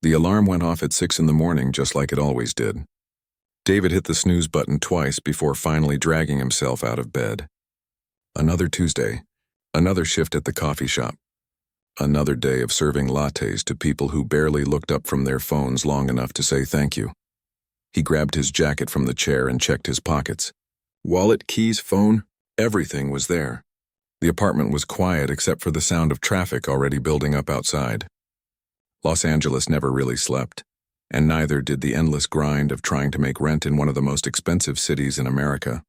The alarm went off at 6 in the morning just like it always did. David hit the snooze button twice before finally dragging himself out of bed. Another Tuesday, another shift at the coffee shop. Another day of serving lattes to people who barely looked up from their phones long enough to say thank you. He grabbed his jacket from the chair and checked his pockets. Wallet, keys, phone, everything was there. The apartment was quiet except for the sound of traffic already building up outside. Los Angeles never really slept, and neither did the endless grind of trying to make rent in one of the most expensive cities in America.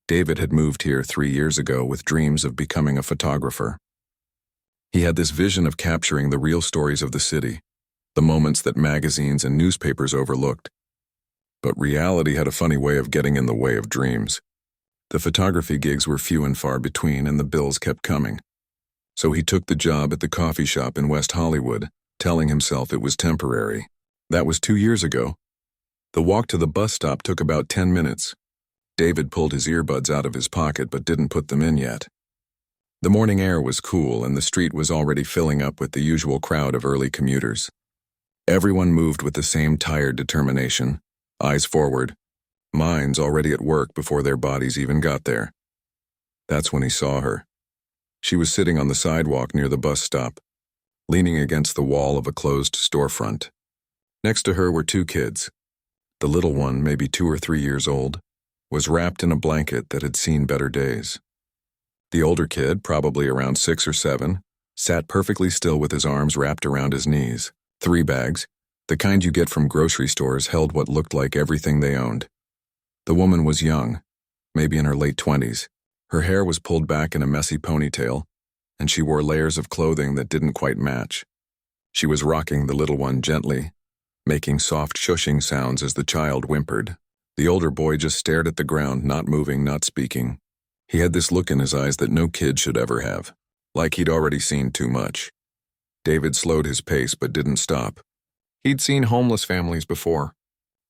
David had moved here 3 years ago with dreams of becoming a photographer. He had this vision of capturing the real stories of the city, the moments that magazines and newspapers overlooked. But reality had a funny way of getting in the way of dreams. The photography gigs were few and far between, and the bills kept coming. So he took the job at the coffee shop in West Hollywood, telling himself it was temporary. That was 2 years ago. The walk to the bus stop took about 10 minutes. David pulled his earbuds out of his pocket but didn't put them in yet. The morning air was cool and the street was already filling up with the usual crowd of early commuters. Everyone moved with the same tired determination, eyes forward, minds already at work before their bodies even got there. That's when he saw her. She was sitting on the sidewalk near the bus stop, leaning against the wall of a closed storefront. Next to her were 2 kids. The little one, maybe 2 or 3 years old, was wrapped in a blanket that had seen better days. The older kid, probably around 6 or 7, sat perfectly still with his arms wrapped around his knees. 3 bags, the kind you get from grocery stores, held what looked like everything they owned. The woman was young, maybe in her late 20s. Her hair was pulled back in a messy ponytail, and she wore layers of clothing that didn't quite match. She was rocking the little one gently, making soft shushing sounds as the child whimpered. The older boy just stared at the ground, not moving, not speaking. He had this look in his eyes that no kid should ever have, like he'd already seen too much. David slowed his pace but didn't stop. He'd seen homeless families before.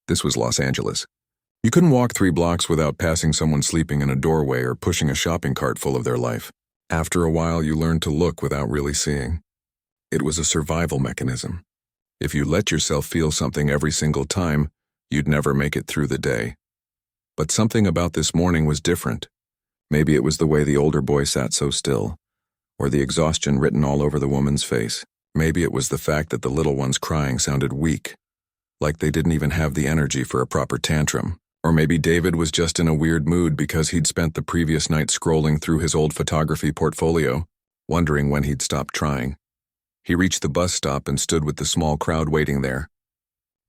This was Los Angeles. You couldn't walk 3 blocks without passing someone sleeping in a doorway or pushing a shopping cart full of their life. After a while, you learned to look without really seeing. It was a survival mechanism. If you let yourself feel something every single time, you'd never make it through the day. But something about this morning was different. Maybe it was the way the older boy sat so still, or the exhaustion written all over the woman's face. Maybe it was the fact that the little one's crying sounded weak, like they didn't even have the energy for a proper tantrum. Or maybe David was just in a weird mood because he'd spent the previous night scrolling through his old photography portfolio, wondering when he'd stop trying. He reached the bus stop and stood with the small crowd waiting there.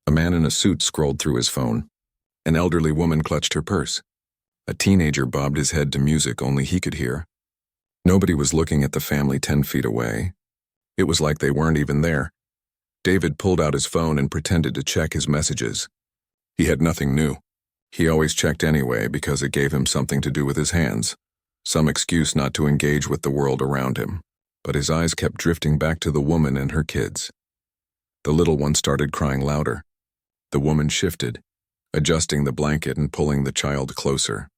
A man in a suit scrolled through his phone. An elderly woman clutched her purse. A teenager bobbed his head to music only he could hear. Nobody was looking at the family 10 feet away. It was like they weren't even there. David pulled out his phone and pretended to check his messages. He had nothing new. He always checked anyway because it gave him something to do with his hands, some excuse not to engage with the world around him. But his eyes kept drifting back to the woman and her kids. The little one started crying louder. The woman shifted, adjusting the blanket and pulling the child closer.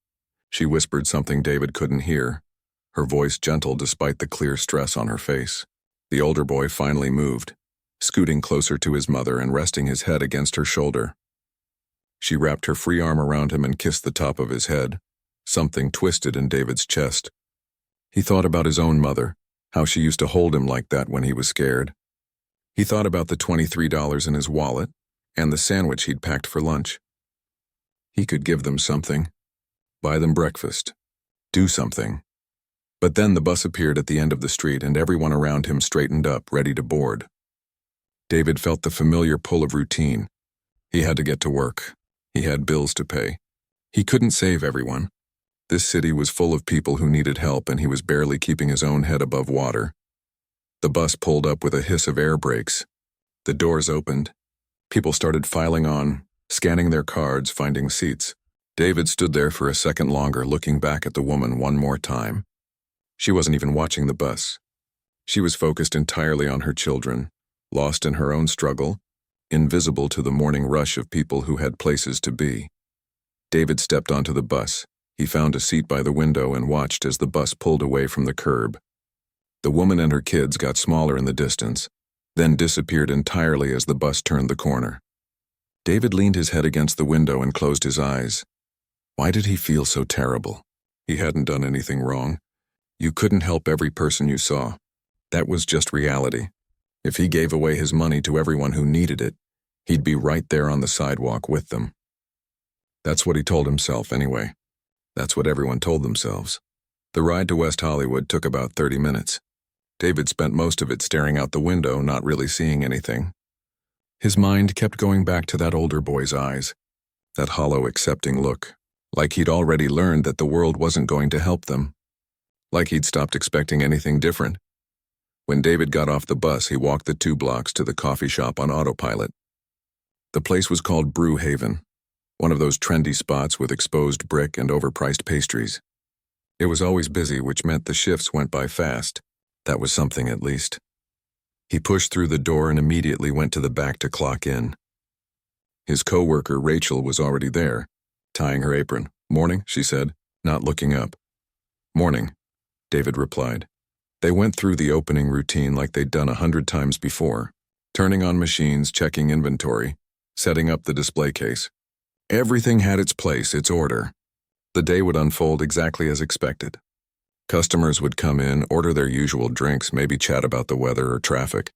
She whispered something David couldn't hear, her voice gentle despite the clear stress on her face. The older boy finally moved, scooting closer to his mother and resting his head against her shoulder. She wrapped her free arm around him and kissed the top of his head. Something twisted in David's chest. He thought about his own mother, how she used to hold him like that when he was scared. He thought about the $23 in his wallet and the sandwich he'd packed for lunch. He could give them something, buy them breakfast, do something. But then the bus appeared at the end of the street and everyone around him straightened up, ready to board. David felt the familiar pull of routine. He had to get to work. He had bills to pay. He couldn't save everyone. This city was full of people who needed help and he was barely keeping his own head above water. The bus pulled up with a hiss of air brakes. The doors opened. People started filing on, scanning their cards, finding seats. David stood there for a second longer, looking back at the woman one more time. She wasn't even watching the bus. She was focused entirely on her children, lost in her own struggle, invisible to the morning rush of people who had places to be. David stepped onto the bus. He found a seat by the window and watched as the bus pulled away from the curb. The woman and her kids got smaller in the distance, then disappeared entirely as the bus turned the corner. David leaned his head against the window and closed his eyes. Why did he feel so terrible? He hadn't done anything wrong. You couldn't help every person you saw. That was just reality. If he gave away his money to everyone who needed it, he'd be right there on the sidewalk with them. That's what he told himself anyway. That's what everyone told themselves. The ride to West Hollywood took about 30 minutes. David spent most of it staring out the window, not really seeing anything. His mind kept going back to that older boy's eyes, that hollow, accepting look, like he'd already learned that the world wasn't going to help them, like he'd stopped expecting anything different. When David got off the bus, he walked the 2 blocks to the coffee shop on autopilot. The place was called Brew Haven, one of those trendy spots with exposed brick and overpriced pastries. It was always busy, which meant the shifts went by fast. That was something, at least. He pushed through the door and immediately went to the back to clock in. His co-worker, Rachel, was already there, tying her apron. "Morning," she said, not looking up. "Morning," David replied. They went through the opening routine like they'd done 100 times before, turning on machines, checking inventory, setting up the display case. Everything had its place, its order. The day would unfold exactly as expected. Customers would come in, order their usual drinks, maybe chat about the weather or traffic.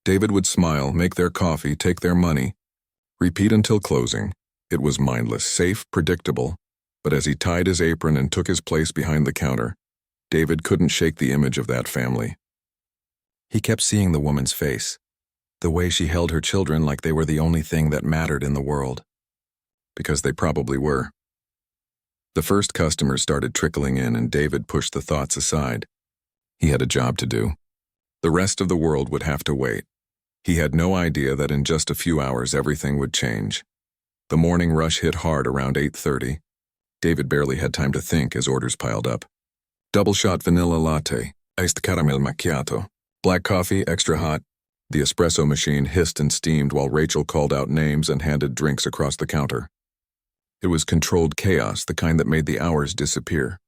David would smile, make their coffee, take their money, repeat until closing. It was mindless, safe, predictable, but as he tied his apron and took his place behind the counter, David couldn't shake the image of that family. He kept seeing the woman's face, the way she held her children like they were the only thing that mattered in the world. Because they probably were. The first customers started trickling in and David pushed the thoughts aside. He had a job to do. The rest of the world would have to wait. He had no idea that in just a few hours everything would change. The morning rush hit hard around 8:30. David barely had time to think as orders piled up. Double shot vanilla latte, iced caramel macchiato, black coffee, extra hot. The espresso machine hissed and steamed while Rachel called out names and handed drinks across the counter. It was controlled chaos, the kind that made the hours disappear.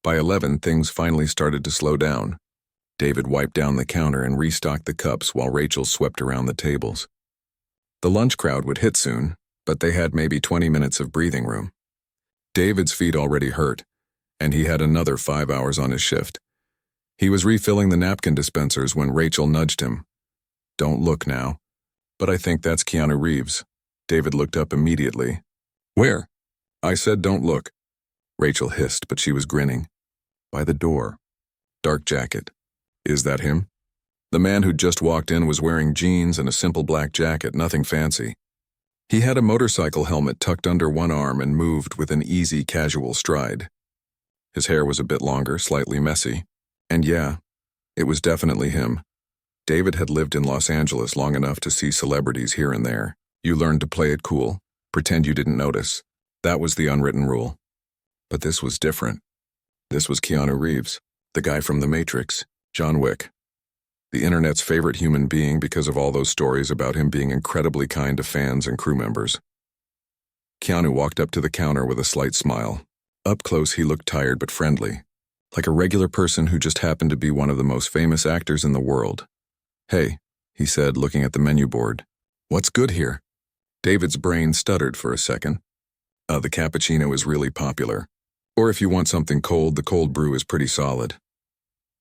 By 11, things finally started to slow down. David wiped down the counter and restocked the cups while Rachel swept around the tables. The lunch crowd would hit soon, but they had maybe 20 minutes of breathing room. David's feet already hurt, and he had another 5 hours on his shift. He was refilling the napkin dispensers when Rachel nudged him. "Don't look now." "But I think that's Keanu Reeves." David looked up immediately. "Where?" "I said don't look." Rachel hissed, but she was grinning. "By the door. Dark jacket." "Is that him?" The man who'd just walked in was wearing jeans and a simple black jacket, nothing fancy. He had a motorcycle helmet tucked under one arm and moved with an easy, casual stride. His hair was a bit longer, slightly messy. And yeah, it was definitely him. David had lived in Los Angeles long enough to see celebrities here and there. You learned to play it cool, pretend you didn't notice. That was the unwritten rule. But this was different. This was Keanu Reeves, the guy from The Matrix, John Wick. The internet's favorite human being because of all those stories about him being incredibly kind to fans and crew members. Keanu walked up to the counter with a slight smile. Up close, he looked tired but friendly, like a regular person who just happened to be one of the most famous actors in the world. "Hey," he said, looking at the menu board. "What's good here?" David's brain stuttered for a second. The cappuccino is really popular. Or if you want something cold, the cold brew is pretty solid."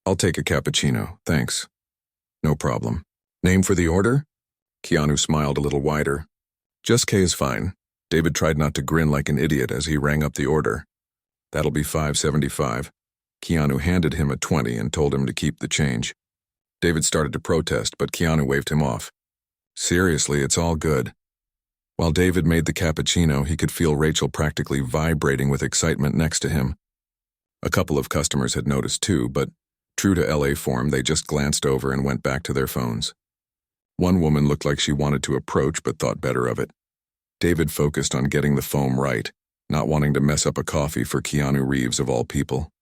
"I'll take a cappuccino, thanks." "No problem." "Name for the order?" Keanu smiled a little wider. "Just K is fine." David tried not to grin like an idiot as he rang up the order. "That'll be $5.75. Keanu handed him a 20 and told him to keep the change. David started to protest, but Keanu waved him off. "Seriously, it's all good." While David made the cappuccino, he could feel Rachel practically vibrating with excitement next to him. A couple of customers had noticed too, but true to LA form, they just glanced over and went back to their phones. One woman looked like she wanted to approach but thought better of it. David focused on getting the foam right, not wanting to mess up a coffee for Keanu Reeves of all people.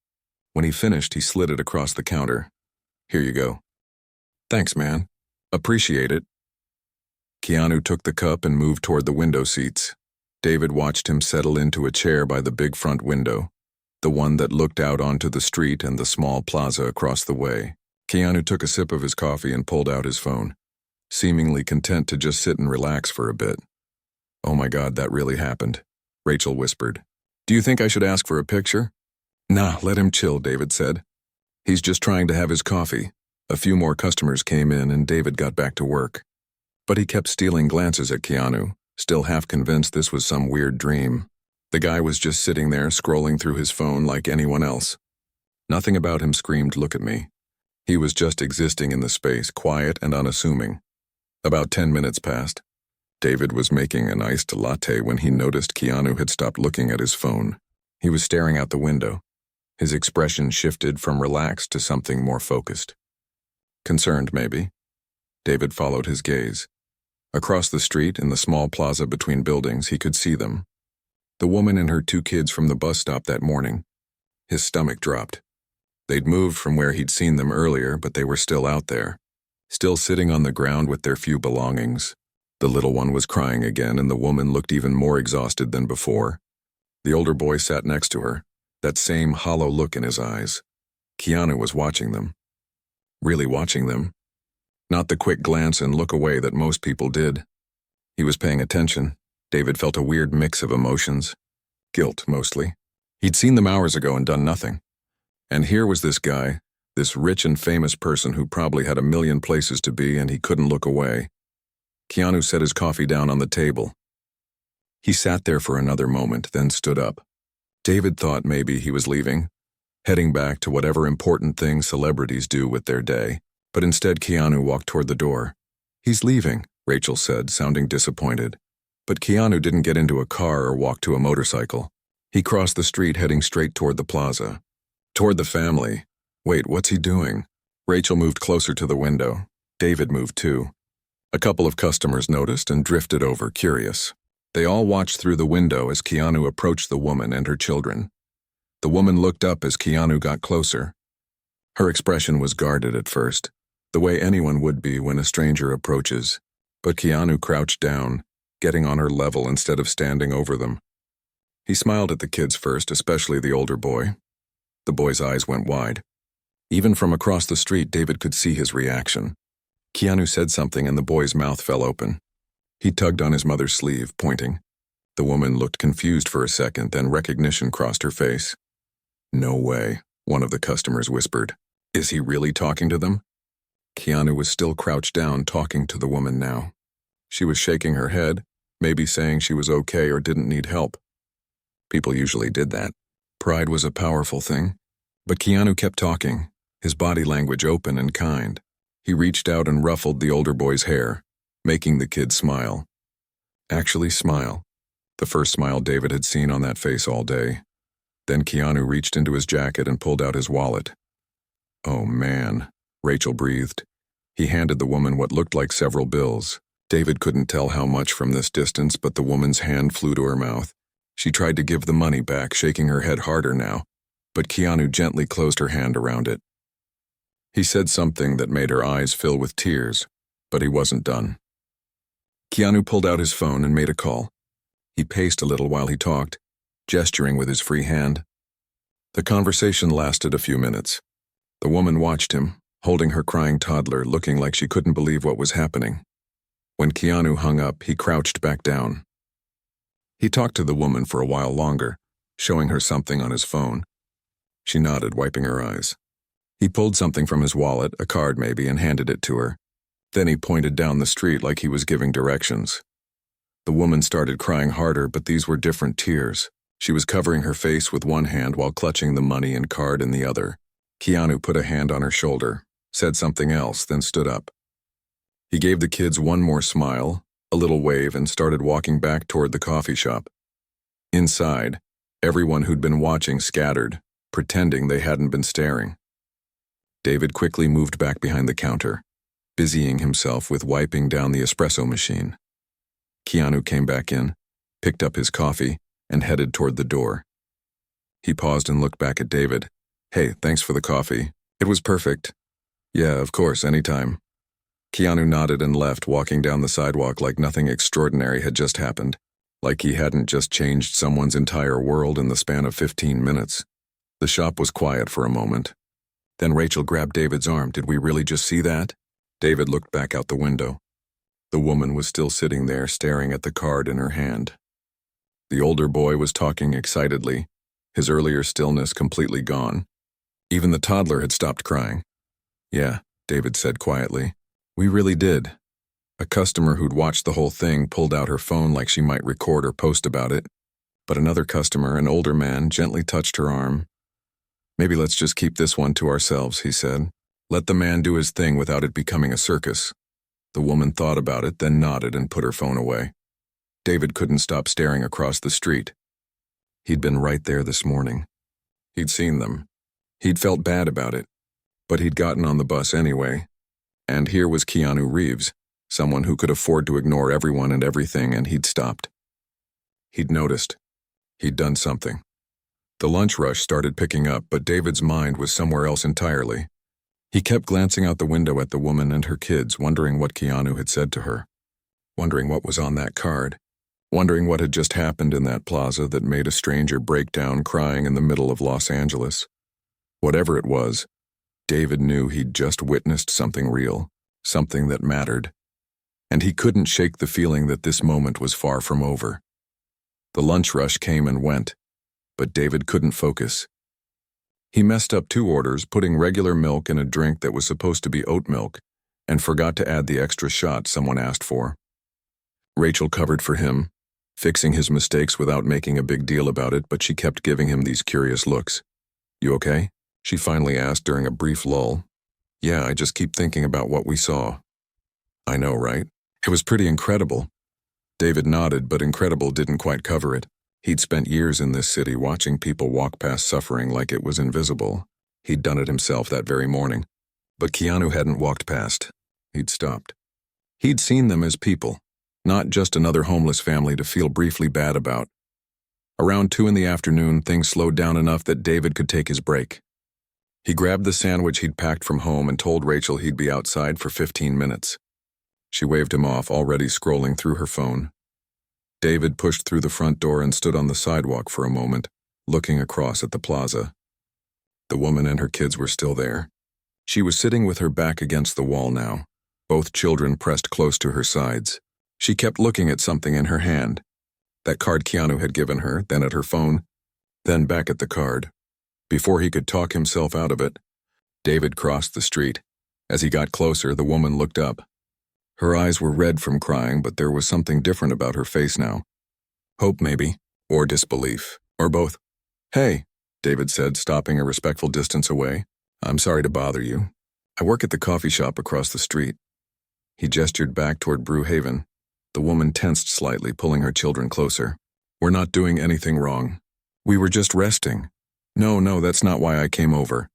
When he finished, he slid it across the counter. "Here you go." "Thanks, man. Appreciate it." Keanu took the cup and moved toward the window seats. David watched him settle into a chair by the big front window, the one that looked out onto the street and the small plaza across the way. Keanu took a sip of his coffee and pulled out his phone. seemingly content to just sit and relax for a bit. "Oh my God, that really happened," Rachel whispered. "Do you think I should ask for a picture?" "Nah, let him chill," David said. "He's just trying to have his coffee." A few more customers came in and David got back to work. But he kept stealing glances at Keanu, still half convinced this was some weird dream. The guy was just sitting there scrolling through his phone like anyone else. Nothing about him screamed, "Look at me." He was just existing in the space, quiet and unassuming. About 10 minutes passed. David was making an iced latte when he noticed Keanu had stopped looking at his phone. He was staring out the window. His expression shifted from relaxed to something more focused. Concerned, maybe. David followed his gaze. Across the street, in the small plaza between buildings, he could see them. The woman and her 2 kids from the bus stop that morning. His stomach dropped. They'd moved from where he'd seen them earlier, but they were still out there, still sitting on the ground with their few belongings. The little one was crying again, and the woman looked even more exhausted than before. The older boy sat next to her, that same hollow look in his eyes. Keanu was watching them. Really watching them. Not the quick glance and look away that most people did. He was paying attention. David felt a weird mix of emotions. Guilt, mostly. He'd seen them hours ago and done nothing. And here was this guy, this rich and famous person who probably had a million places to be, and he couldn't look away. Keanu set his coffee down on the table. He sat there for another moment, then stood up. David thought maybe he was leaving, heading back to whatever important thing celebrities do with their day. But instead Keanu walked toward the door. "He's leaving," Rachel said, sounding disappointed. But Keanu didn't get into a car or walk to a motorcycle. He crossed the street heading straight toward the plaza. Toward the family. Wait, what's he doing? Rachel moved closer to the window. David moved too. A couple of customers noticed and drifted over, curious. They all watched through the window as Keanu approached the woman and her children. The woman looked up as Keanu got closer. Her expression was guarded at first, the way anyone would be when a stranger approaches. But Keanu crouched down, getting on her level instead of standing over them. He smiled at the kids first, especially the older boy. The boy's eyes went wide. Even from across the street, David could see his reaction. Keanu said something and the boy's mouth fell open. He tugged on his mother's sleeve, pointing. The woman looked confused for a second, then recognition crossed her face. "No way," one of the customers whispered. "Is he really talking to them?" Keanu was still crouched down, talking to the woman now. She was shaking her head, maybe saying she was okay or didn't need help. People usually did that. Pride was a powerful thing. But Keanu kept talking, his body language open and kind. He reached out and ruffled the older boy's hair, making the kid smile. Actually smile. The first smile David had seen on that face all day. Then Keanu reached into his jacket and pulled out his wallet. "Oh man," Rachel breathed. He handed the woman what looked like several bills. David couldn't tell how much from this distance, but the woman's hand flew to her mouth. She tried to give the money back, shaking her head harder now, but Keanu gently closed her hand around it. He said something that made her eyes fill with tears, but he wasn't done. Keanu pulled out his phone and made a call. He paced a little while he talked, gesturing with his free hand. The conversation lasted a few minutes. The woman watched him, holding her crying toddler, looking like she couldn't believe what was happening. When Keanu hung up, he crouched back down. He talked to the woman for a while longer, showing her something on his phone. She nodded, wiping her eyes. He pulled something from his wallet, a card maybe, and handed it to her. Then he pointed down the street like he was giving directions. The woman started crying harder, but these were different tears. She was covering her face with one hand while clutching the money and card in the other. Keanu put a hand on her shoulder, said something else, then stood up. He gave the kids one more smile, a little wave, and started walking back toward the coffee shop. Inside, everyone who'd been watching scattered, pretending they hadn't been staring. David quickly moved back behind the counter, busying himself with wiping down the espresso machine. Keanu came back in, picked up his coffee, and headed toward the door. He paused and looked back at David. "Hey, thanks for the coffee. It was perfect." "Yeah, of course, anytime." Keanu nodded and left, walking down the sidewalk like nothing extraordinary had just happened, like he hadn't just changed someone's entire world in the span of 15 minutes. The shop was quiet for a moment. Then Rachel grabbed David's arm. "Did we really just see that?" David looked back out the window. The woman was still sitting there staring at the card in her hand. The older boy was talking excitedly, his earlier stillness completely gone. Even the toddler had stopped crying. "Yeah," David said quietly. "We really did." A customer who'd watched the whole thing pulled out her phone like she might record or post about it, but another customer, an older man, gently touched her arm. "Maybe let's just keep this one to ourselves," he said. "Let the man do his thing without it becoming a circus." The woman thought about it, then nodded and put her phone away. David couldn't stop staring across the street. He'd been right there this morning. He'd seen them. He'd felt bad about it, but he'd gotten on the bus anyway. And here was Keanu Reeves, someone who could afford to ignore everyone and everything, and he'd stopped. He'd noticed. He'd done something. The lunch rush started picking up, but David's mind was somewhere else entirely. He kept glancing out the window at the woman and her kids, wondering what Keanu had said to her, wondering what was on that card, wondering what had just happened in that plaza that made a stranger break down crying in the middle of Los Angeles. Whatever it was, David knew he'd just witnessed something real, something that mattered, and he couldn't shake the feeling that this moment was far from over. The lunch rush came and went, but David couldn't focus. He messed up 2 orders, putting regular milk in a drink that was supposed to be oat milk, and forgot to add the extra shot someone asked for. Rachel covered for him, fixing his mistakes without making a big deal about it, but she kept giving him these curious looks. "You okay?" she finally asked during a brief lull. "Yeah, I just keep thinking about what we saw." "I know, right? It was pretty incredible." David nodded, but incredible didn't quite cover it. He'd spent years in this city watching people walk past suffering like it was invisible. He'd done it himself that very morning. But Keanu hadn't walked past. He'd stopped. He'd seen them as people, not just another homeless family to feel briefly bad about. Around 2 in the afternoon, things slowed down enough that David could take his break. He grabbed the sandwich he'd packed from home and told Rachel he'd be outside for 15 minutes. She waved him off, already scrolling through her phone. David pushed through the front door and stood on the sidewalk for a moment, looking across at the plaza. The woman and her kids were still there. She was sitting with her back against the wall now, both children pressed close to her sides. She kept looking at something in her hand. That card Keanu had given her, then at her phone, then back at the card. Before he could talk himself out of it, David crossed the street. As he got closer, the woman looked up. Her eyes were red from crying, but there was something different about her face now. Hope, maybe, or disbelief, or both. "Hey," David said, stopping a respectful distance away. "I'm sorry to bother you. I work at the coffee shop across the street." He gestured back toward Brewhaven. The woman tensed slightly, pulling her children closer. "We're not doing anything wrong. We were just resting." No, that's not why I came over."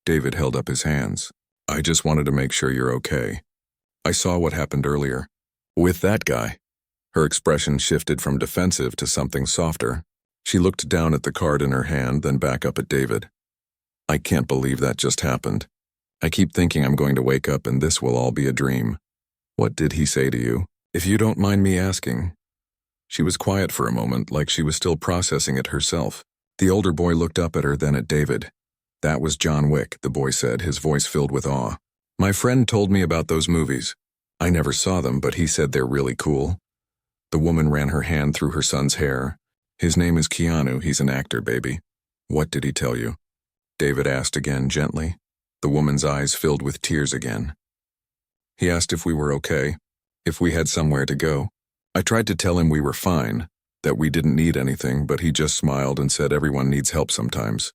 David held up his hands. "I just wanted to make sure you're okay. I saw what happened earlier. With that guy." Her expression shifted from defensive to something softer. She looked down at the card in her hand, then back up at David. "I can't believe that just happened. I keep thinking I'm going to wake up and this will all be a dream." "What did he say to you, if you don't mind me asking?" She was quiet for a moment, like she was still processing it herself. The older boy looked up at her, then at David. "That was John Wick," the boy said, his voice filled with awe. "My friend told me about those movies. I never saw them, but he said they're really cool." The woman ran her hand through her son's hair. "His name is Keanu. He's an actor, baby." "What did he tell you?" David asked again, gently. The woman's eyes filled with tears again. "He asked if we were okay, if we had somewhere to go. I tried to tell him we were fine, that we didn't need anything, but he just smiled and said everyone needs help sometimes."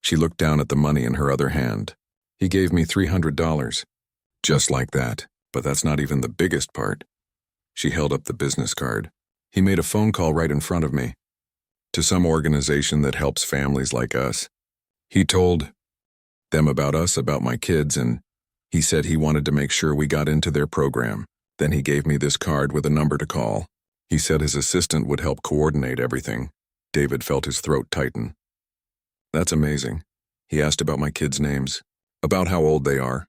She looked down at the money in her other hand. "He gave me $300. Just like that, but that's not even the biggest part." She held up the business card. "He made a phone call right in front of me, to some organization that helps families like us. He told them about us, about my kids, and he said he wanted to make sure we got into their program. Then he gave me this card with a number to call. He said his assistant would help coordinate everything." David felt his throat tighten. "That's amazing. He asked about my kids' names, about how old they are,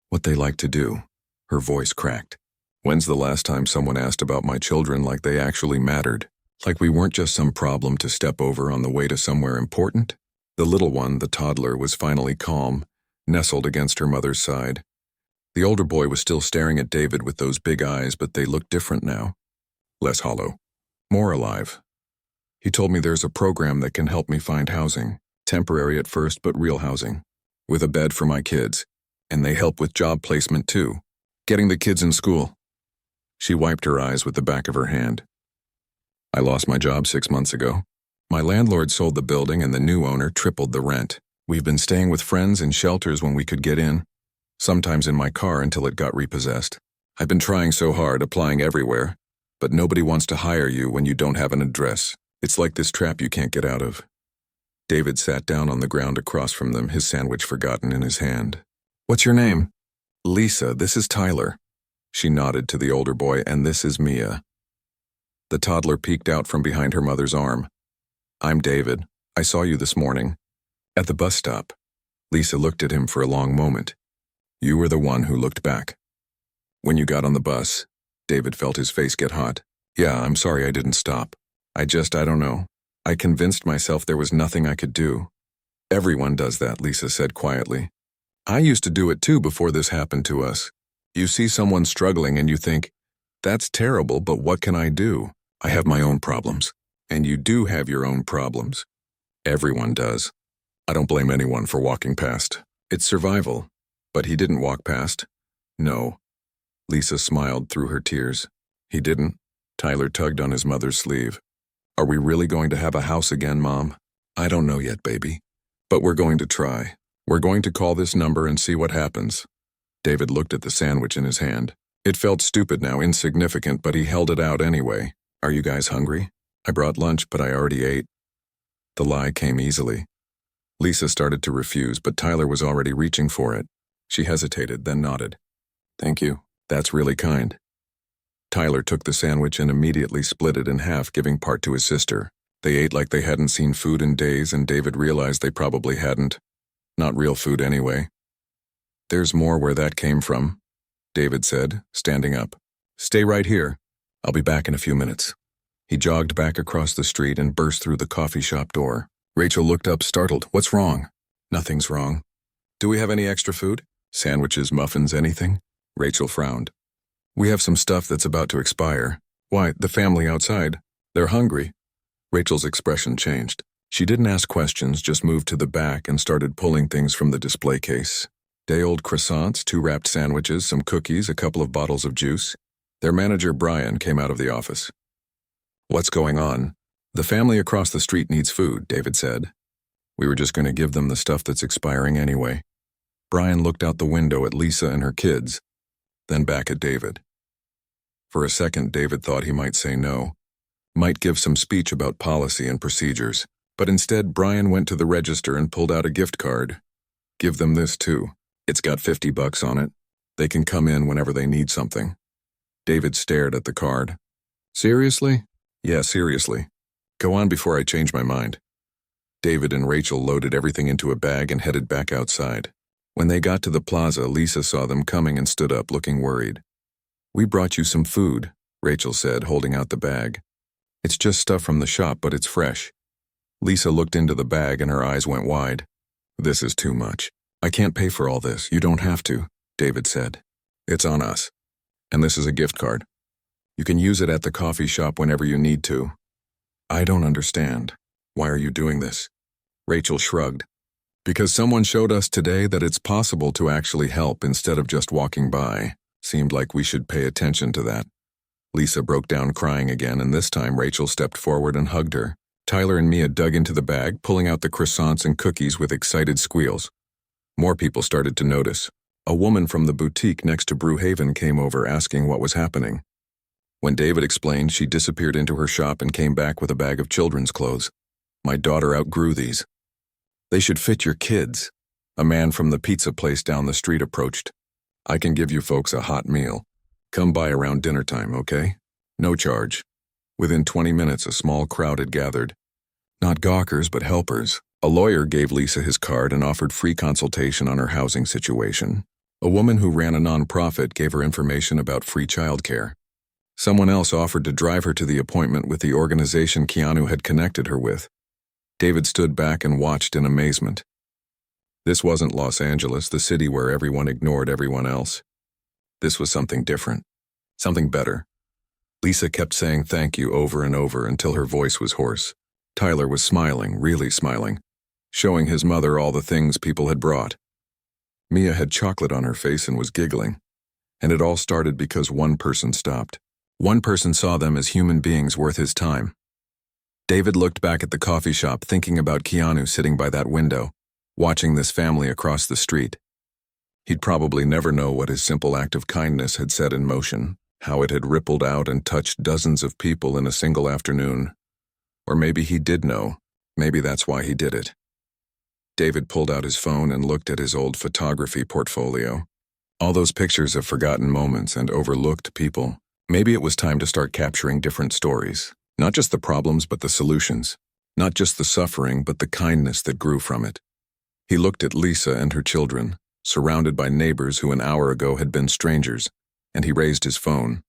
what they like to do." Her voice cracked. "When's the last time someone asked about my children like they actually mattered? Like we weren't just some problem to step over on the way to somewhere important?" The little one, the toddler, was finally calm, nestled against her mother's side. The older boy was still staring at David with those big eyes, but they looked different now. Less hollow. More alive. He told me there's a program that can help me find housing. Temporary at first, but real housing. With a bed for my kids. And they help with job placement too. Getting the kids in school. She wiped her eyes with the back of her hand. I lost my job 6 months ago. My landlord sold the building and the new owner tripled the rent. We've been staying with friends in shelters when we could get in. Sometimes in my car until it got repossessed. I've been trying so hard, applying everywhere. But nobody wants to hire you when you don't have an address. It's like this trap you can't get out of. David sat down on the ground across from them, his sandwich forgotten in his hand. What's your name? Lisa, this is Tyler. She nodded to the older boy, and this is Mia. The toddler peeked out from behind her mother's arm. I'm David. I saw you this morning. At the bus stop. Lisa looked at him for a long moment. You were the one who looked back. When you got on the bus, David felt his face get hot. Yeah, I'm sorry I didn't stop. I don't know. I convinced myself there was nothing I could do. Everyone does that, Lisa said quietly. I used to do it too before this happened to us. You see someone struggling and you think, that's terrible, but what can I do? I have my own problems. And you do have your own problems. Everyone does. I don't blame anyone for walking past. It's survival. But he didn't walk past. No. Lisa smiled through her tears. He didn't. Tyler tugged on his mother's sleeve. Are we really going to have a house again, Mom? I don't know yet, baby. But we're going to try. We're going to call this number and see what happens. David looked at the sandwich in his hand. It felt stupid now, insignificant, but he held it out anyway. Are you guys hungry? I brought lunch, but I already ate. The lie came easily. Lisa started to refuse, but Tyler was already reaching for it. She hesitated, then nodded. Thank you. That's really kind. Tyler took the sandwich and immediately split it in half, giving part to his sister. They ate like they hadn't seen food in days, and David realized they probably hadn't. Not real food anyway. There's more where that came from, David said, standing up. Stay right here. I'll be back in a few minutes. He jogged back across the street and burst through the coffee shop door. Rachel looked up, startled. What's wrong? Nothing's wrong. Do we have any extra food? Sandwiches, muffins, anything? Rachel frowned. We have some stuff that's about to expire. Why, the family outside. They're hungry. Rachel's expression changed. She didn't ask questions, just moved to the back and started pulling things from the display case. Day-old croissants, 2 wrapped sandwiches, some cookies, a couple of bottles of juice. Their manager, Brian, came out of the office. What's going on? The family across the street needs food, David said. We were just going to give them the stuff that's expiring anyway. Brian looked out the window at Lisa and her kids, then back at David. For a second, David thought he might say no, might give some speech about policy and procedures, but instead Brian went to the register and pulled out a gift card. Give them this too. It's got $50 on it. They can come in whenever they need something. David stared at the card. Seriously? Yeah, seriously. Go on before I change my mind. David and Rachel loaded everything into a bag and headed back outside. When they got to the plaza, Lisa saw them coming and stood up, looking worried. We brought you some food, Rachel said, holding out the bag. It's just stuff from the shop, but it's fresh. Lisa looked into the bag and her eyes went wide. This is too much. I can't pay for all this. You don't have to, David said. It's on us. And this is a gift card. You can use it at the coffee shop whenever you need to. I don't understand. Why are you doing this? Rachel shrugged. Because someone showed us today that it's possible to actually help instead of just walking by. Seemed like we should pay attention to that. Lisa broke down crying again, and this time Rachel stepped forward and hugged her. Tyler and Mia dug into the bag, pulling out the croissants and cookies with excited squeals. More people started to notice. A woman from the boutique next to Brewhaven came over asking what was happening. When David explained, she disappeared into her shop and came back with a bag of children's clothes. My daughter outgrew these. They should fit your kids. A man from the pizza place down the street approached. I can give you folks a hot meal. Come by around dinner time, okay? No charge. Within 20 minutes, a small crowd had gathered. Not gawkers, but helpers. A lawyer gave Lisa his card and offered free consultation on her housing situation. A woman who ran a nonprofit gave her information about free childcare. Someone else offered to drive her to the appointment with the organization Keanu had connected her with. David stood back and watched in amazement. This wasn't Los Angeles, the city where everyone ignored everyone else. This was something different. Something better. Lisa kept saying thank you over and over until her voice was hoarse. Tyler was smiling, really smiling, showing his mother all the things people had brought. Mia had chocolate on her face and was giggling. And it all started because one person stopped. One person saw them as human beings worth his time. David looked back at the coffee shop thinking about Keanu sitting by that window, watching this family across the street. He'd probably never know what his simple act of kindness had set in motion, how it had rippled out and touched dozens of people in a single afternoon. Or maybe he did know. Maybe that's why he did it. David pulled out his phone and looked at his old photography portfolio. All those pictures of forgotten moments and overlooked people. Maybe it was time to start capturing different stories. Not just the problems, but the solutions. Not just the suffering, but the kindness that grew from it. He looked at Lisa and her children, surrounded by neighbors who an hour ago had been strangers, and he raised his phone.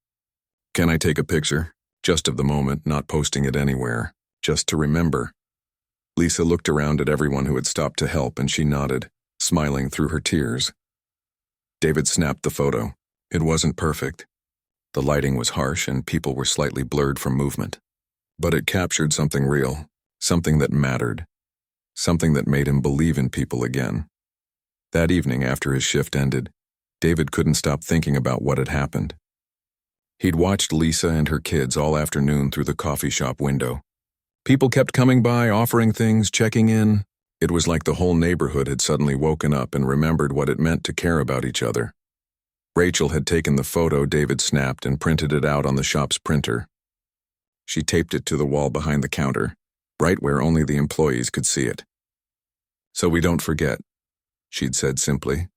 "Can I take a picture? Just of the moment, not posting it anywhere. Just to remember." Lisa looked around at everyone who had stopped to help, and she nodded, smiling through her tears. David snapped the photo. It wasn't perfect. The lighting was harsh and people were slightly blurred from movement. But it captured something real, something that mattered, something that made him believe in people again. That evening, after his shift ended, David couldn't stop thinking about what had happened. He'd watched Lisa and her kids all afternoon through the coffee shop window. People kept coming by, offering things, checking in. It was like the whole neighborhood had suddenly woken up and remembered what it meant to care about each other. Rachel had taken the photo David snapped and printed it out on the shop's printer. She taped it to the wall behind the counter, right where only the employees could see it. "So we don't forget," she'd said simply.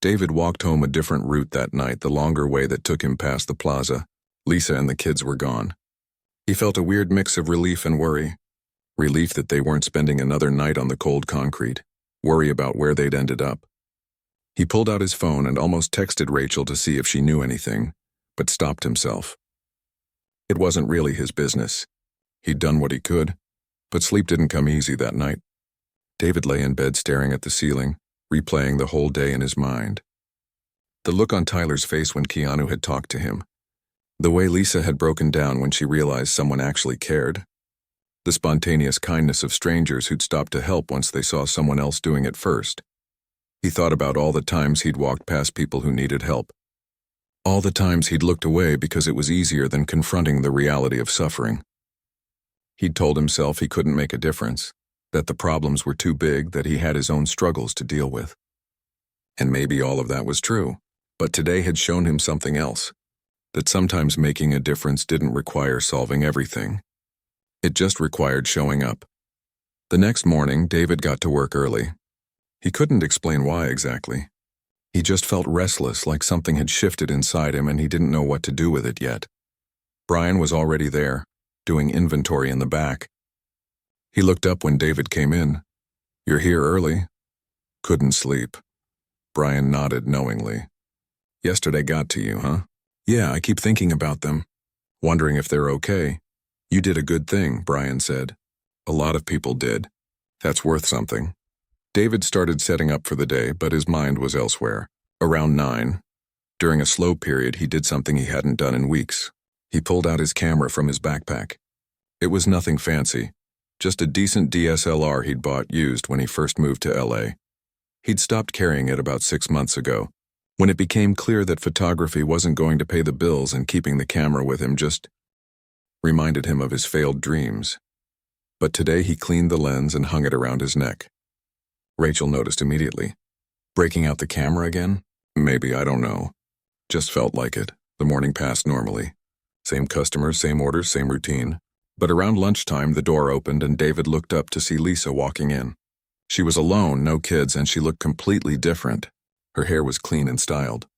David walked home a different route that night, the longer way that took him past the plaza. Lisa and the kids were gone. He felt a weird mix of relief and worry. Relief that they weren't spending another night on the cold concrete. Worry about where they'd ended up. He pulled out his phone and almost texted Rachel to see if she knew anything, but stopped himself. It wasn't really his business. He'd done what he could, but sleep didn't come easy that night. David lay in bed staring at the ceiling, replaying the whole day in his mind. The look on Tyler's face when Keanu had talked to him. The way Lisa had broken down when she realized someone actually cared. The spontaneous kindness of strangers who'd stop to help once they saw someone else doing it first. He thought about all the times he'd walked past people who needed help. All the times he'd looked away because it was easier than confronting the reality of suffering. He'd told himself he couldn't make a difference, that the problems were too big, that he had his own struggles to deal with. And maybe all of that was true, but today had shown him something else, that sometimes making a difference didn't require solving everything. It just required showing up. The next morning, David got to work early. He couldn't explain why exactly. He just felt restless, like something had shifted inside him and he didn't know what to do with it yet. Brian was already there, doing inventory in the back. He looked up when David came in. "You're here early?" "Couldn't sleep." Brian nodded knowingly. "Yesterday got to you, huh?" "Yeah, I keep thinking about them. Wondering if they're okay." "You did a good thing," Brian said. "A lot of people did. That's worth something." David started setting up for the day, but his mind was elsewhere. Around 9, during a slow period, he did something he hadn't done in weeks. He pulled out his camera from his backpack. It was nothing fancy, just a decent DSLR he'd bought used when he first moved to LA. He'd stopped carrying it about 6 months ago, when it became clear that photography wasn't going to pay the bills and keeping the camera with him just reminded him of his failed dreams. But today he cleaned the lens and hung it around his neck. Rachel noticed immediately. Breaking out the camera again? Maybe, I don't know. Just felt like it. The morning passed normally. Same customers, same orders, same routine. But around lunchtime, the door opened and David looked up to see Lisa walking in. She was alone, no kids, and she looked completely different. Her hair was clean and styled.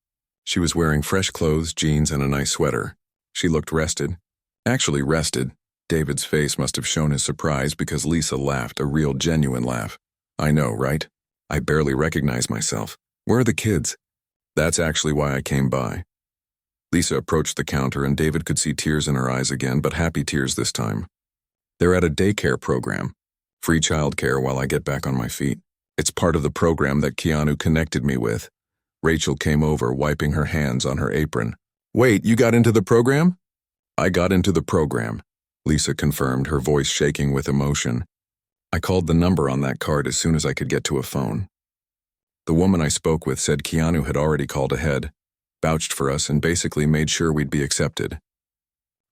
She was wearing fresh clothes, jeans, and a nice sweater. She looked rested. Actually rested. David's face must have shown his surprise because Lisa laughed, a real genuine laugh. "I know, right? I barely recognize myself. Where are the kids?" "That's actually why I came by." Lisa approached the counter and David could see tears in her eyes again, but happy tears this time. "They're at a daycare program. Free childcare while I get back on my feet. It's part of the program that Keanu connected me with. Rachel came over, wiping her hands on her apron. "Wait, you got into the program?" "I got into the program," Lisa confirmed, her voice shaking with emotion. "I called the number on that card as soon as I could get to a phone. The woman I spoke with said Keanu had already called ahead, vouched for us, and basically made sure we'd be accepted.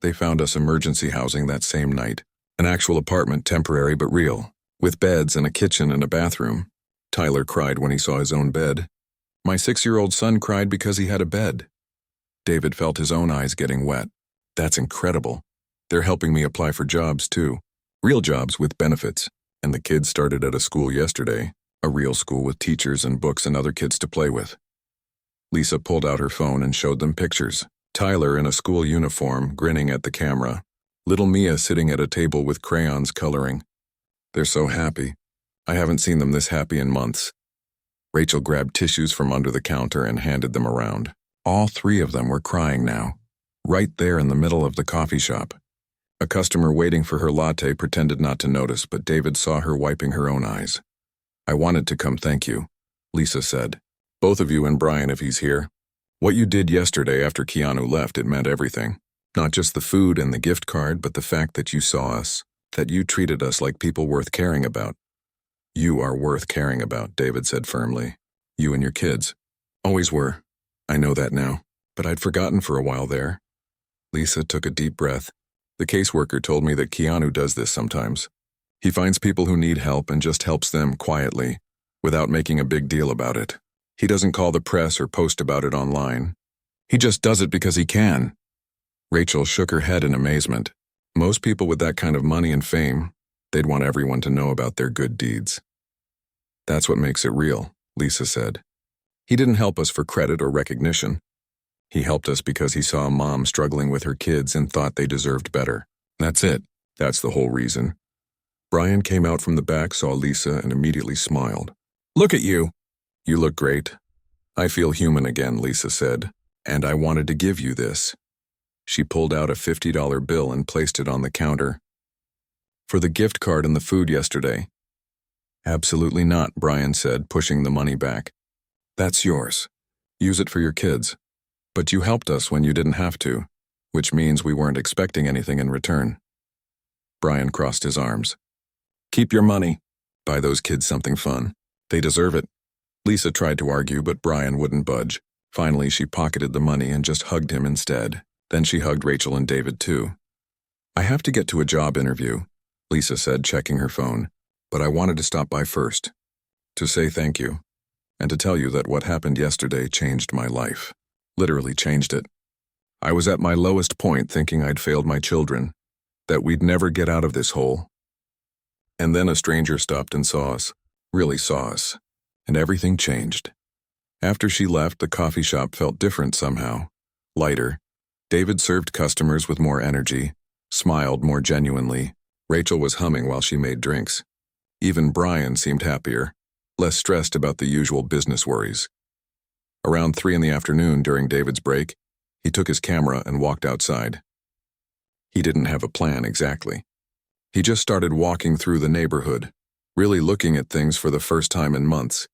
They found us emergency housing that same night, an actual apartment, temporary but real, with beds and a kitchen and a bathroom. Tyler cried when he saw his own bed. My 6-year-old son cried because he had a bed. David felt his own eyes getting wet. That's incredible. They're helping me apply for jobs, too. Real jobs with benefits. And the kids started at a school yesterday, a real school with teachers and books and other kids to play with." Lisa pulled out her phone and showed them pictures. Tyler in a school uniform, grinning at the camera. Little Mia sitting at a table with crayons coloring. "They're so happy. I haven't seen them this happy in months." Rachel grabbed tissues from under the counter and handed them around. All 3 of them were crying now, right there in the middle of the coffee shop. A customer waiting for her latte pretended not to notice, but David saw her wiping her own eyes. "I wanted to come thank you," Lisa said. "Both of you and Brian if he's here. What you did yesterday after Keanu left, it meant everything. Not just the food and the gift card, but the fact that you saw us, that you treated us like people worth caring about." "You are worth caring about," David said firmly. "You and your kids. Always were. I know that now, but I'd forgotten for a while there." Lisa took a deep breath. "The caseworker told me that Keanu does this sometimes. He finds people who need help and just helps them quietly, without making a big deal about it. He doesn't call the press or post about it online. He just does it because he can." Rachel shook her head in amazement. Most people with that kind of money and fame, they'd want everyone to know about their good deeds. "That's what makes it real," Lisa said. "He didn't help us for credit or recognition. He helped us because he saw a mom struggling with her kids and thought they deserved better. That's it. That's the whole reason." Brian came out from the back, saw Lisa, and immediately smiled. "Look at you." "You look great. I feel human again," Lisa said. "And I wanted to give you this." She pulled out a $50 bill and placed it on the counter. "For the gift card and the food yesterday." "Absolutely not," Brian said, pushing the money back. "That's yours. Use it for your kids. But you helped us when you didn't have to, which means we weren't expecting anything in return." Brian crossed his arms. "Keep your money. Buy those kids something fun. They deserve it." Lisa tried to argue, but Brian wouldn't budge. Finally, she pocketed the money and just hugged him instead. Then she hugged Rachel and David, too. "I have to get to a job interview," Lisa said, checking her phone, "but I wanted to stop by first, to say thank you, and to tell you that what happened yesterday changed my life. Literally changed it. I was at my lowest point, thinking I'd failed my children, that we'd never get out of this hole. And then a stranger stopped and saw us, really saw us, and everything changed. After she left, the coffee shop felt different somehow, lighter. David served customers with more energy, smiled more genuinely. Rachel was humming while she made drinks. Even Brian seemed happier, less stressed about the usual business worries. Around 3 in the afternoon during David's break, he took his camera and walked outside. He didn't have a plan exactly. He just started walking through the neighborhood, really looking at things for the first time in months.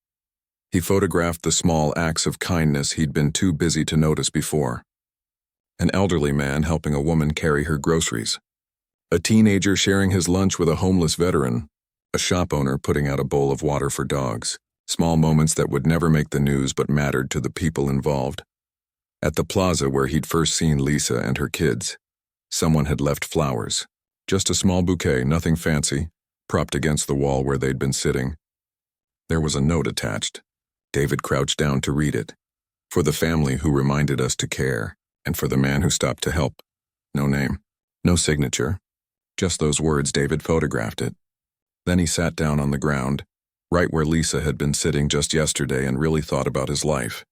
He photographed the small acts of kindness he'd been too busy to notice before. An elderly man helping a woman carry her groceries. A teenager sharing his lunch with a homeless veteran. A shop owner putting out a bowl of water for dogs. Small moments that would never make the news but mattered to the people involved. At the plaza where he'd first seen Lisa and her kids, someone had left flowers. Just a small bouquet, nothing fancy, propped against the wall where they'd been sitting. There was a note attached. David crouched down to read it. For the family who reminded us to care, and for the man who stopped to help. No name, no signature. Just those words. David photographed it. Then he sat down on the ground, right where Lisa had been sitting just yesterday, and really thought about his life.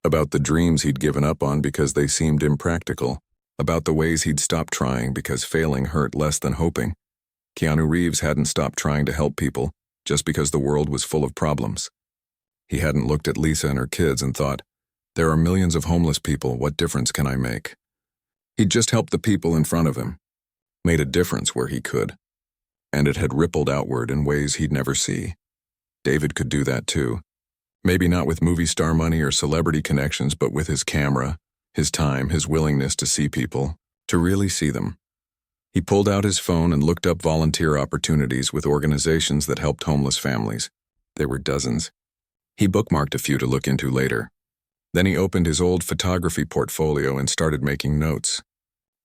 About the dreams he'd given up on because they seemed impractical. About the ways he'd stopped trying because failing hurt less than hoping. Keanu Reeves hadn't stopped trying to help people just because the world was full of problems. He hadn't looked at Lisa and her kids and thought, there are millions of homeless people, what difference can I make? He'd just helped the people in front of him, made a difference where he could, and it had rippled outward in ways he'd never see. David could do that too. Maybe not with movie star money or celebrity connections, but with his camera, his time, his willingness to see people, to really see them. He pulled out his phone and looked up volunteer opportunities with organizations that helped homeless families. There were dozens. He bookmarked a few to look into later. Then he opened his old photography portfolio and started making notes.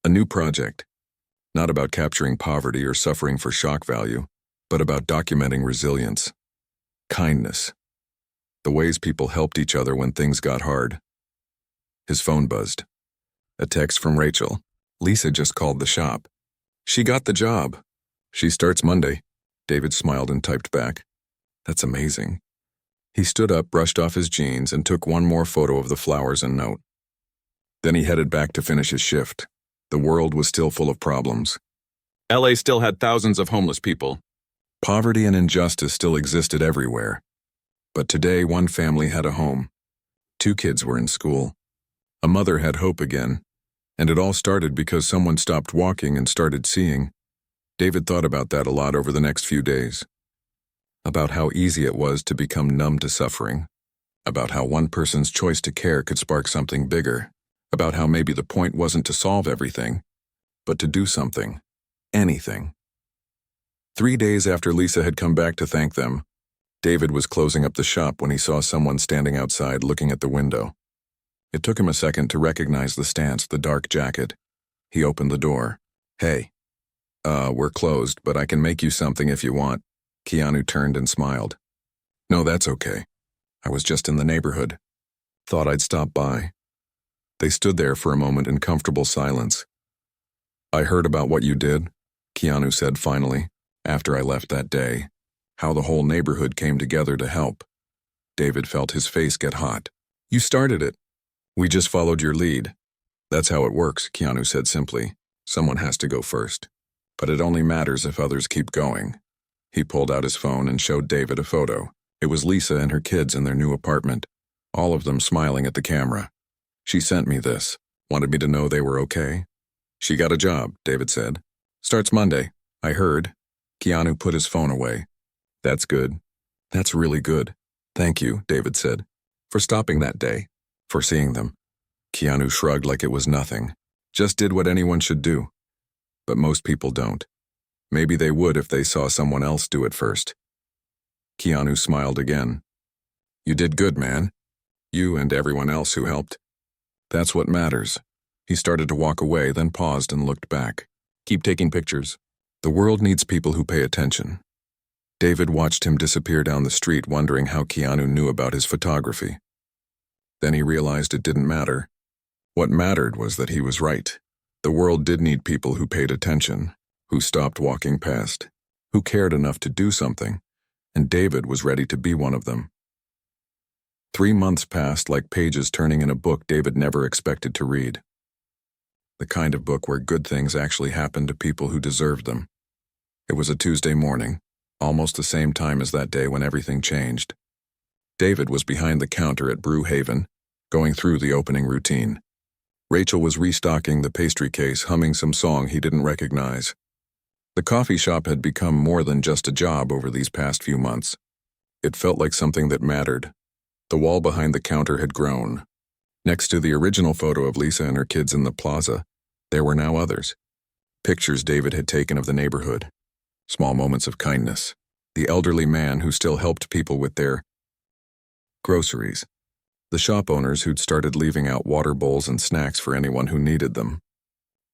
A new project. Not about capturing poverty or suffering for shock value, but about documenting resilience, kindness, the ways people helped each other when things got hard. His phone buzzed. A text from Rachel. Lisa just called the shop. She got the job. She starts Monday. David smiled and typed back. That's amazing. He stood up, brushed off his jeans, and took one more photo of the flowers and note. Then he headed back to finish his shift. The world was still full of problems. LA still had thousands of homeless people. Poverty and injustice still existed everywhere. But today, one family had a home. 2 kids were in school. A mother had hope again. And it all started because someone stopped walking and started seeing. David thought about that a lot over the next few days. About how easy it was to become numb to suffering. About how one person's choice to care could spark something bigger. About how maybe the point wasn't to solve everything, but to do something. Anything. 3 days after Lisa had come back to thank them, David was closing up the shop when he saw someone standing outside looking at the window. It took him a second to recognize the stance, the dark jacket. He opened the door. Hey. We're closed, but I can make you something if you want. Keanu turned and smiled. No, that's okay. I was just in the neighborhood. Thought I'd stop by. They stood there for a moment in comfortable silence. I heard about what you did, Keanu said finally, after I left that day. How the whole neighborhood came together to help. David felt his face get hot. You started it. We just followed your lead. That's how it works, Keanu said simply. Someone has to go first. But it only matters if others keep going. He pulled out his phone and showed David a photo. It was Lisa and her kids in their new apartment, all of them smiling at the camera. She sent me this, wanted me to know they were okay. She got a job, David said. Starts Monday, I heard. Keanu put his phone away. That's good. That's really good. Thank you, David said, for stopping that day, for seeing them. Keanu shrugged like it was nothing. Just did what anyone should do. But most people don't. Maybe they would if they saw someone else do it first. Keanu smiled again. You did good, man. You and everyone else who helped. That's what matters. He started to walk away, then paused and looked back. Keep taking pictures. The world needs people who pay attention. David watched him disappear down the street, wondering how Keanu knew about his photography. Then he realized it didn't matter. What mattered was that he was right. The world did need people who paid attention, who stopped walking past, who cared enough to do something, and David was ready to be one of them. 3 months passed like pages turning in a book David never expected to read. The kind of book where good things actually happened to people who deserved them. It was a Tuesday morning, almost the same time as that day when everything changed. David was behind the counter at Brew Haven, going through the opening routine. Rachel was restocking the pastry case, humming some song he didn't recognize. The coffee shop had become more than just a job over these past few months. It felt like something that mattered. The wall behind the counter had grown. Next to the original photo of Lisa and her kids in the plaza, there were now others. Pictures David had taken of the neighborhood. Small moments of kindness. The elderly man who still helped people with their groceries. The shop owners who'd started leaving out water bowls and snacks for anyone who needed them.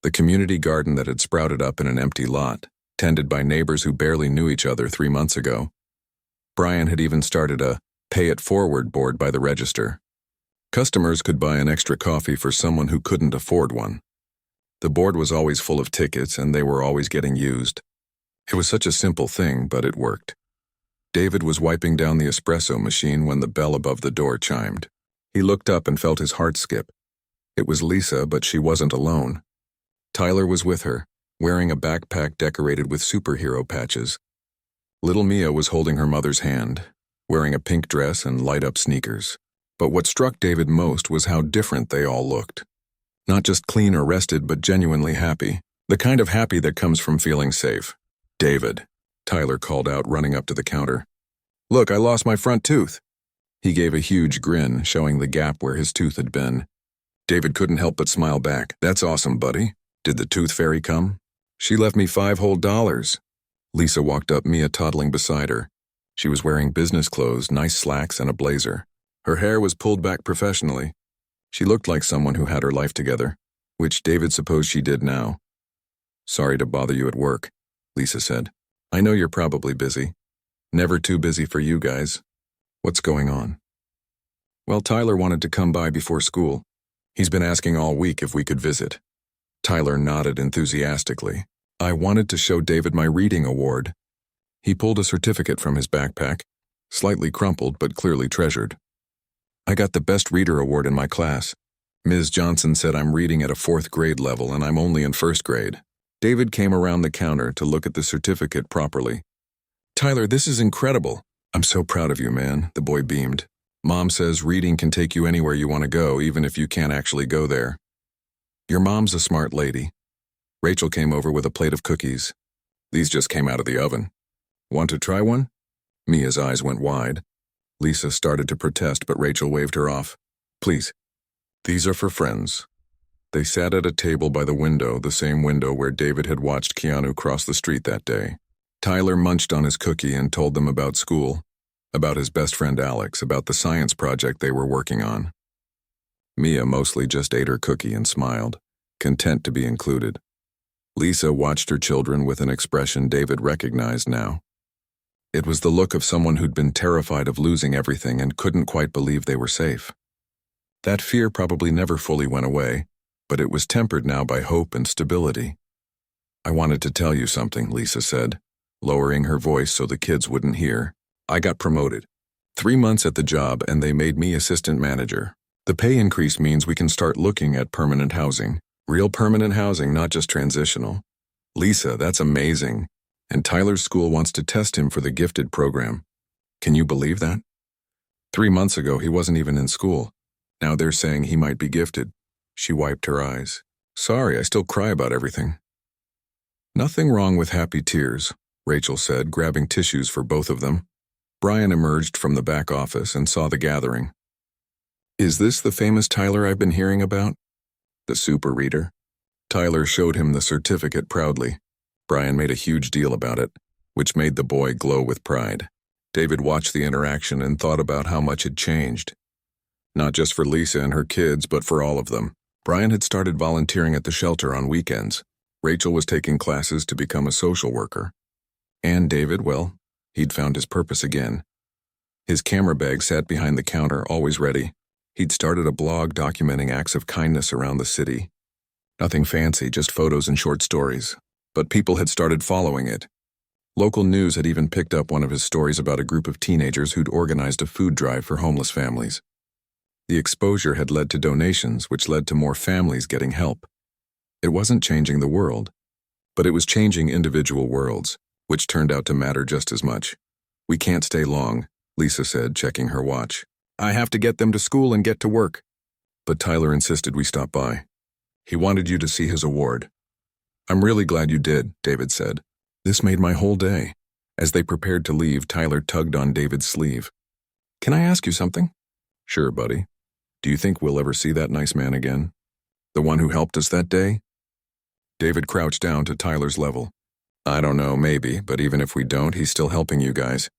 The community garden that had sprouted up in an empty lot, tended by neighbors who barely knew each other 3 months ago. Brian had even started a pay it forward board by the register. Customers could buy an extra coffee for someone who couldn't afford one. The board was always full of tickets and they were always getting used. It was such a simple thing, but it worked. David was wiping down the espresso machine when the bell above the door chimed. He looked up and felt his heart skip. It was Lisa, but she wasn't alone. Tyler was with her, wearing a backpack decorated with superhero patches. Little Mia was holding her mother's hand, wearing a pink dress and light-up sneakers. But what struck David most was how different they all looked. Not just clean or rested, but genuinely happy. The kind of happy that comes from feeling safe. David, Tyler called out, running up to the counter. Look, I lost my front tooth. He gave a huge grin, showing the gap where his tooth had been. David couldn't help but smile back. That's awesome, buddy. Did the tooth fairy come? She left me $5 whole. Lisa walked up, Mia toddling beside her. She was wearing business clothes, nice slacks, and a blazer. Her hair was pulled back professionally. She looked like someone who had her life together, which David supposed she did now. Sorry to bother you at work, Lisa said. I know you're probably busy. Never too busy for you guys. What's going on? Well, Tyler wanted to come by before school. He's been asking all week if we could visit. Tyler nodded enthusiastically. I wanted to show David my reading award. He pulled a certificate from his backpack, slightly crumpled but clearly treasured. I got the best reader award in my class. Ms. Johnson said I'm reading at a 4th grade level and I'm only in 1st grade. David came around the counter to look at the certificate properly. Tyler, this is incredible. I'm so proud of you, man, the boy beamed. Mom says reading can take you anywhere you want to go, even if you can't actually go there. Your mom's a smart lady. Rachel came over with a plate of cookies. These just came out of the oven. Want to try one? Mia's eyes went wide. Lisa started to protest, but Rachel waved her off. Please. These are for friends. They sat at a table by the window, the same window where David had watched Keanu cross the street that day. Tyler munched on his cookie and told them about school, about his best friend Alex, about the science project they were working on. Mia mostly just ate her cookie and smiled, content to be included. Lisa watched her children with an expression David recognized now. It was the look of someone who'd been terrified of losing everything and couldn't quite believe they were safe. That fear probably never fully went away, but it was tempered now by hope and stability. I wanted to tell you something, Lisa said, lowering her voice so the kids wouldn't hear. I got promoted. 3 months at the job and they made me assistant manager. The pay increase means we can start looking at permanent housing. Real permanent housing, not just transitional. Lisa, that's amazing. And Tyler's school wants to test him for the gifted program. Can you believe that? 3 months ago, he wasn't even in school. Now they're saying he might be gifted. She wiped her eyes. Sorry, I still cry about everything. Nothing wrong with happy tears, Rachel said, grabbing tissues for both of them. Brian emerged from the back office and saw the gathering. Is this the famous Tyler I've been hearing about? The super reader? Tyler showed him the certificate proudly. Brian made a huge deal about it, which made the boy glow with pride. David watched the interaction and thought about how much had changed. Not just for Lisa and her kids, but for all of them. Brian had started volunteering at the shelter on weekends. Rachel was taking classes to become a social worker. And David, well, he'd found his purpose again. His camera bag sat behind the counter, always ready. He'd started a blog documenting acts of kindness around the city. Nothing fancy, just photos and short stories. But people had started following it. Local news had even picked up one of his stories about a group of teenagers who'd organized a food drive for homeless families. The exposure had led to donations, which led to more families getting help. It wasn't changing the world, but it was changing individual worlds, which turned out to matter just as much. We can't stay long, Lisa said, checking her watch. I have to get them to school and get to work. But Tyler insisted we stop by. He wanted you to see his award. I'm really glad you did, David said. This made my whole day. As they prepared to leave, Tyler tugged on David's sleeve. Can I ask you something? Sure, buddy. Do you think we'll ever see that nice man again? The one who helped us that day? David crouched down to Tyler's level. I don't know, maybe, but even if we don't, he's still helping you guys.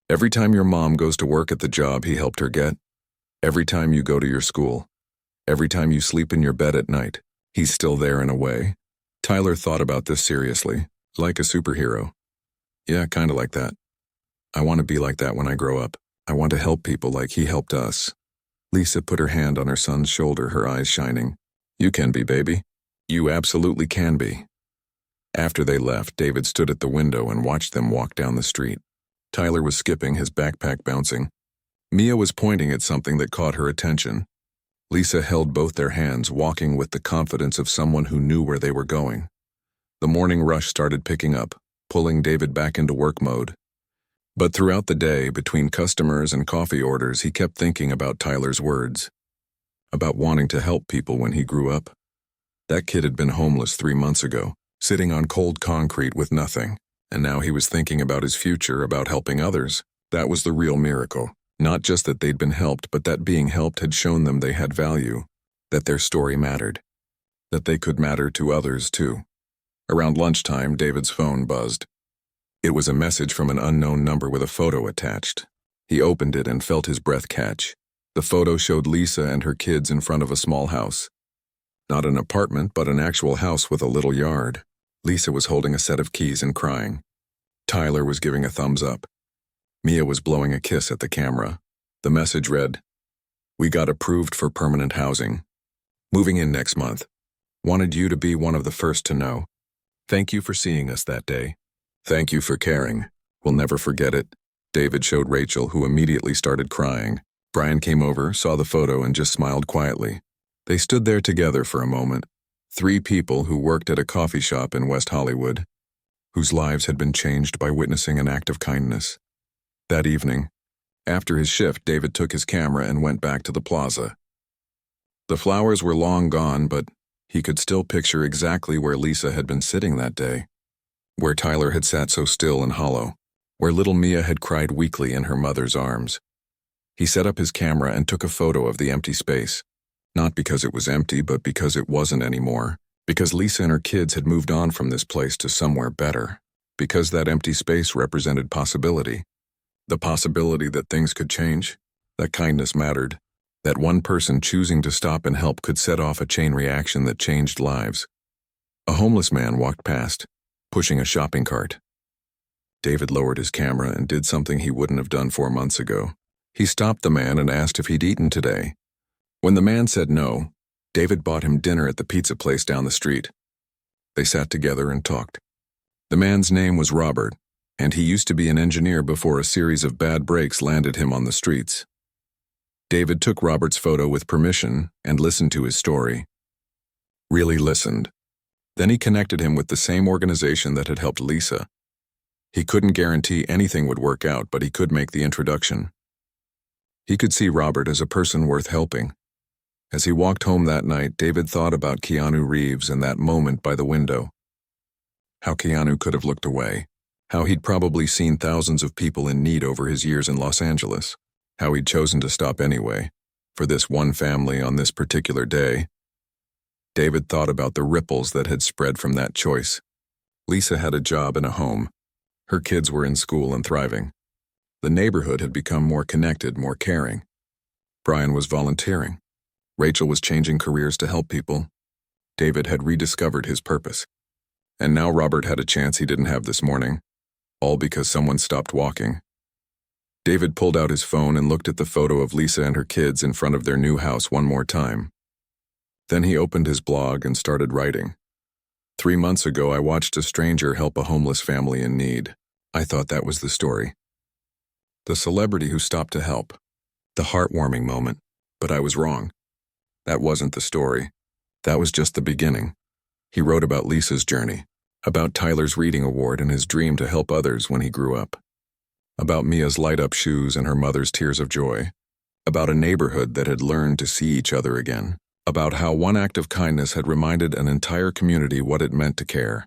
Every time your mom goes to work at the job he helped her get, every time you go to your school, every time you sleep in your bed at night, he's still there in a way. Tyler thought about this seriously, like a superhero. Yeah, kinda like that. I want to be like that when I grow up. I want to help people like he helped us. Lisa put her hand on her son's shoulder, her eyes shining. You can be, baby. You absolutely can be. After they left, David stood at the window and watched them walk down the street. Tyler was skipping, his backpack bouncing. Mia was pointing at something that caught her attention. Lisa held both their hands, walking with the confidence of someone who knew where they were going. The morning rush started picking up, pulling David back into work mode. But throughout the day, between customers and coffee orders, he kept thinking about Tyler's words. About wanting to help people when he grew up. That kid had been homeless 3 months ago, sitting on cold concrete with nothing. And now he was thinking about his future, about helping others. That was the real miracle. Not just that they'd been helped, but that being helped had shown them they had value, that their story mattered, that they could matter to others too. Around lunchtime, David's phone buzzed. It was a message from an unknown number with a photo attached. He opened it and felt his breath catch. The photo showed Lisa and her kids in front of a small house. Not an apartment, but an actual house with a little yard. Lisa was holding a set of keys and crying. Tyler was giving a thumbs up. Mia was blowing a kiss at the camera. The message read, "We got approved for permanent housing. Moving in next month. Wanted you to be one of the first to know. Thank you for seeing us that day. Thank you for caring. We'll never forget it." David showed Rachel, who immediately started crying. Brian came over, saw the photo, and just smiled quietly. They stood there together for a moment. 3 people who worked at a coffee shop in West Hollywood, whose lives had been changed by witnessing an act of kindness. That evening, after his shift, David took his camera and went back to the plaza. The flowers were long gone, but he could still picture exactly where Lisa had been sitting that day, where Tyler had sat so still and hollow, where little Mia had cried weakly in her mother's arms. He set up his camera and took a photo of the empty space, not because it was empty, but because it wasn't anymore, because Lisa and her kids had moved on from this place to somewhere better, because that empty space represented possibility. The possibility that things could change, that kindness mattered, that one person choosing to stop and help could set off a chain reaction that changed lives. A homeless man walked past, pushing a shopping cart. David lowered his camera and did something he wouldn't have done 4 months ago. He stopped the man and asked if he'd eaten today. When the man said no, David bought him dinner at the pizza place down the street. They sat together and talked. The man's name was Robert, and he used to be an engineer before a series of bad breaks landed him on the streets. David took Robert's photo with permission and listened to his story. Really listened. Then he connected him with the same organization that had helped Lisa. He couldn't guarantee anything would work out, but he could make the introduction. He could see Robert as a person worth helping. As he walked home that night, David thought about Keanu Reeves and that moment by the window. How Keanu could have looked away. How he'd probably seen thousands of people in need over his years in Los Angeles. How he'd chosen to stop anyway, for this one family on this particular day. David thought about the ripples that had spread from that choice. Lisa had a job and a home. Her kids were in school and thriving. The neighborhood had become more connected, more caring. Brian was volunteering. Rachel was changing careers to help people. David had rediscovered his purpose. And now Robert had a chance he didn't have this morning, all because someone stopped walking. David pulled out his phone and looked at the photo of Lisa and her kids in front of their new house one more time. Then he opened his blog and started writing. 3 months ago, I watched a stranger help a homeless family in need. I thought that was the story. The celebrity who stopped to help. The heartwarming moment. But I was wrong. That wasn't the story. That was just the beginning. He wrote about Lisa's journey, about Tyler's reading award and his dream to help others when he grew up, about Mia's light-up shoes and her mother's tears of joy, about a neighborhood that had learned to see each other again, about how one act of kindness had reminded an entire community what it meant to care.